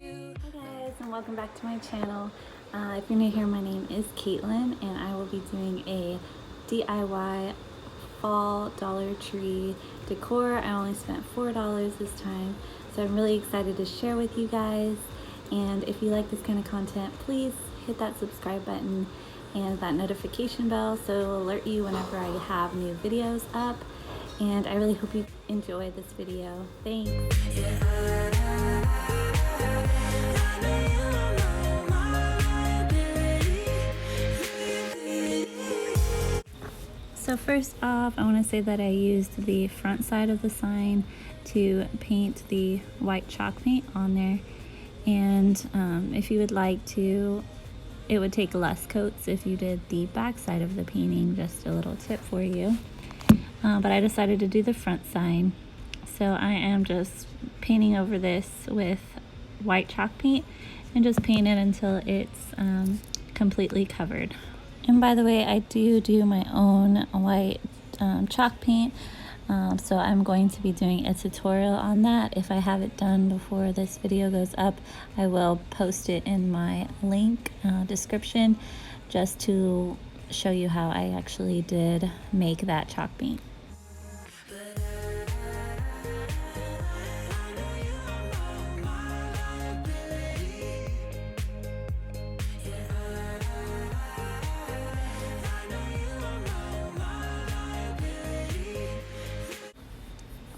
Hi guys, and welcome back to my channel. If you're new here, my name is Caitlin and I will be doing a DIY fall Dollar Tree decor. I only spent $4 this time, so I'm really excited to share with you guys. And if you like this kind of content, please hit that subscribe button and that notification bell so it'll alert you whenever I have new videos up. And I really hope you enjoy this video. Thanks. So first off, I want to say that I used the front side of the sign to paint the white chalk paint on there. And if you would like to, it would take less coats if you did the back side of the painting. Just a little tip for you. But I decided to do the front sign. So I am just painting over this with white chalk paint and just paint it until it's completely covered. And by the way, I do my own white chalk paint, so I'm going to be doing a tutorial on that. If I have it done before this video goes up, I will post it in my link description just to show you how I actually did make that chalk paint.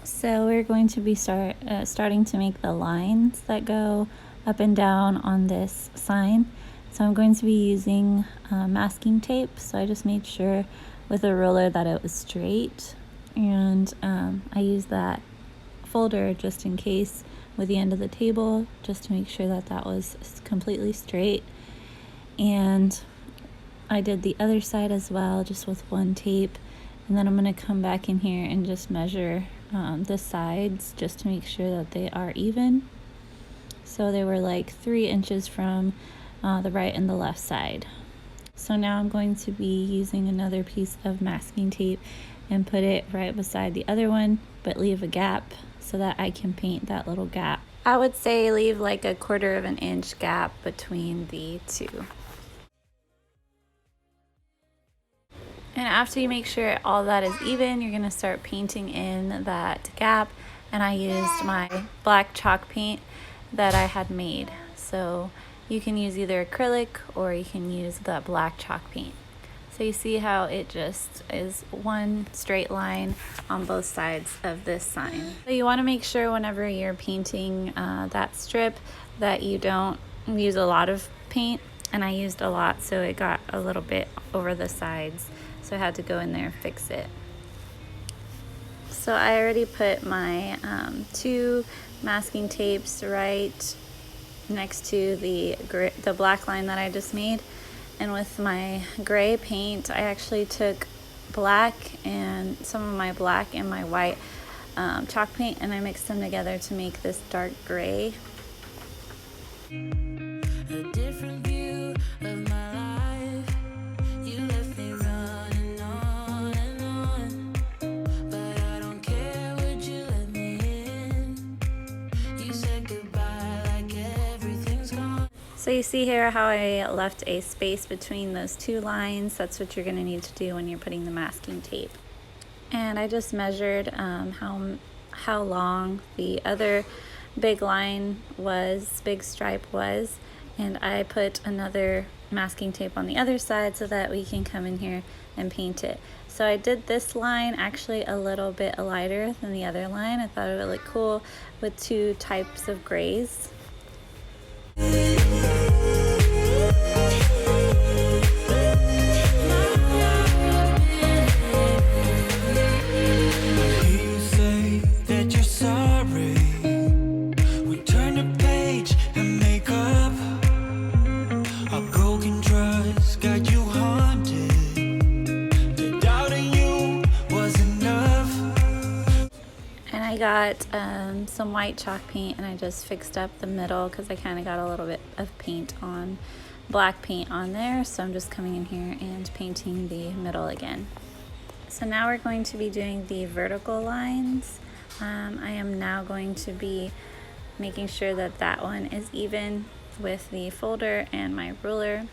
So we're going to be starting to make the lines that go up and down on this sign. So I'm going to be using masking tape. So I just made sure with a ruler that it was straight. And I used that folder just in case with the end of the table, just to make sure that that was completely straight. And I did the other side as well, just with one tape. And then I'm going to come back in here and just measure the sides just to make sure that they are even. So they were like 3 inches from the right and the left side. So now I'm going to be using another piece of masking tape and put it right beside the other one, but leave a gap so that I can paint that little gap. I would say leave like a 1/4 of an inch gap between the two. And after you make sure all that is even, you're going to start painting in that gap. And I used my black chalk paint that I had made. So you can use either acrylic or you can use the black chalk paint. So you see how it just is one straight line on both sides of this sign. So you want to make sure whenever you're painting that strip that you don't use a lot of paint. And I used a lot, so it got a little bit over the sides. So I had to go in there and fix it. So I already put my 2 masking tapes right next to the black line that I just made. And with my gray paint, I actually took black and some of my black and my white chalk paint, and I mixed them together to make this dark gray. A different view of my life. You left me running on and on, but I don't care, would you let me in? You said goodbye like everything's gone. So you see here how I left a space between those 2 lines. That's what you're going to need to do when you're putting the masking tape. And I just measured how long the other big line was, big stripe was, and I put another masking tape on the other side so that we can come in here and paint it. So I did this line actually a little bit lighter than the other line. I thought it would look cool with 2 types of grays. I got some white chalk paint and I just fixed up the middle because I kind of got a little bit of black paint on there. So I'm just coming in here and painting the middle again. So now we're going to be doing the vertical lines. I am now going to be making sure that that one is even with the folder and my ruler.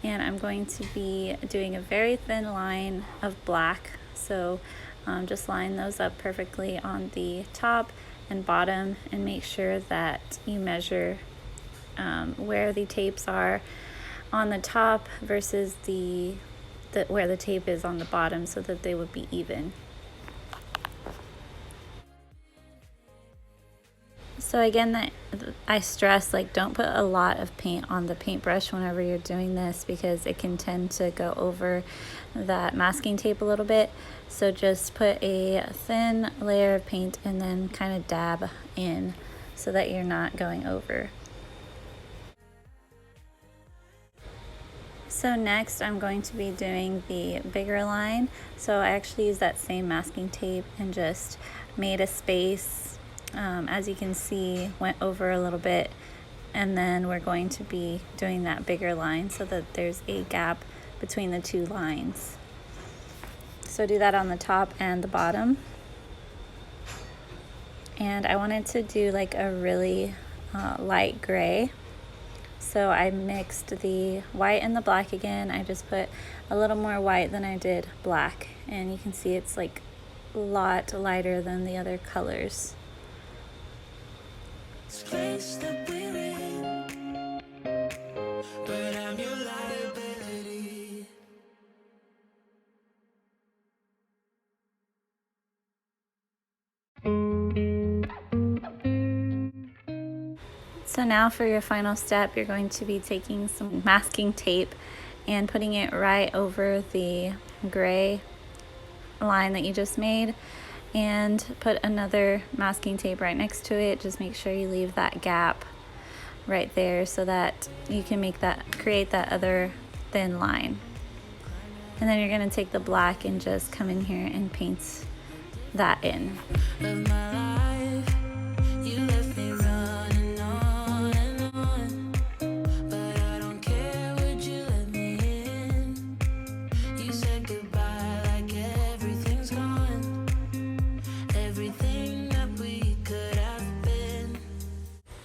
And I'm going to be doing a very thin line of black, so just line those up perfectly on the top and bottom, and make sure that you measure where the tapes are on the top versus where the tape is on the bottom, so that they would be even. So again, that I stress, like, don't put a lot of paint on the paintbrush whenever you're doing this, because it can tend to go over that masking tape a little bit. So just put a thin layer of paint and then kind of dab in so that you're not going over. So next I'm going to be doing the bigger line. So I actually used that same masking tape and just made a space. As you can see, went over a little bit, and then we're going to be doing that bigger line so that there's a gap between the two lines. So do that on the top and the bottom. And I wanted to do like a really light gray, so I mixed the white and the black again. I just put a little more white than I did black, and you can see it's like a lot lighter than the other colors. Place that we're in, but I'm your liability. So now for your final step, you're going to be taking some masking tape and putting it right over the gray line that you just made, and put another masking tape right next to it. Just make sure you leave that gap right there so that you can create that other thin line. And then you're going to take the black and just come in here and paint that in.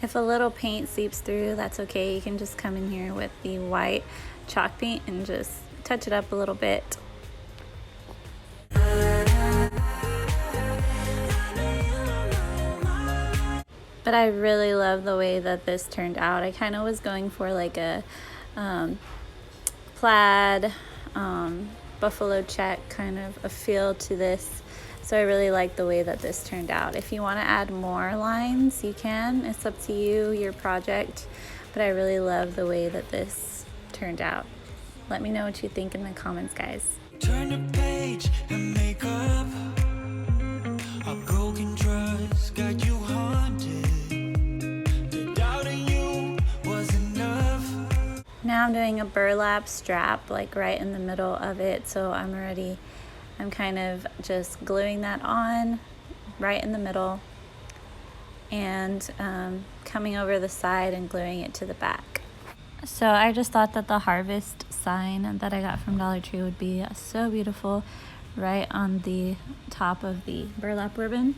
If a little paint seeps through, that's okay. You can just come in here with the white chalk paint and just touch it up a little bit. But I really love the way that this turned out. I kind of was going for like a plaid, buffalo check kind of a feel to this. So I really like the way that this turned out. If you want to add more lines, you can. It's up to you, your project. But I really love the way that this turned out. Let me know what you think in the comments, guys. Turn the page and make up. A broken trust got you haunted. The doubt in you was enough. Now I'm doing a burlap strap, like right in the middle of it. So I'm kind of just gluing that on right in the middle, and coming over the side and gluing it to the back. So I just thought that the harvest sign that I got from Dollar Tree would be so beautiful right on the top of the burlap ribbon.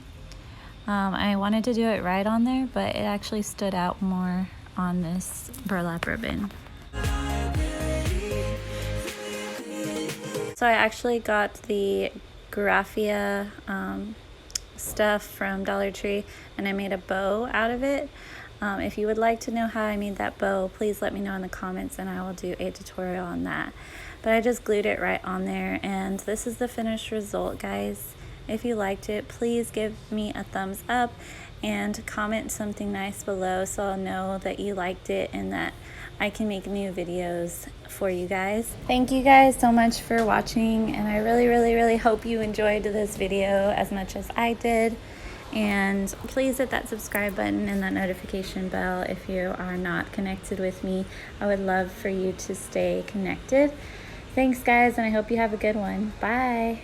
I wanted to do it right on there, but it actually stood out more on this burlap ribbon. So I actually got the graphia stuff from Dollar Tree, and I made a bow out of it. If you would like to know how I made that bow, please let me know in the comments and I will do a tutorial on that. But I just glued it right on there, and this is the finished result, guys. If you liked it, please give me a thumbs up and comment something nice below so I'll know that you liked it and that I can make new videos for you guys. Thank you guys so much for watching, and I really hope you enjoyed this video as much as I did. And please hit that subscribe button and that notification bell if you are not connected with me. I would love for you to stay connected. Thanks guys, and I hope you have a good one. Bye.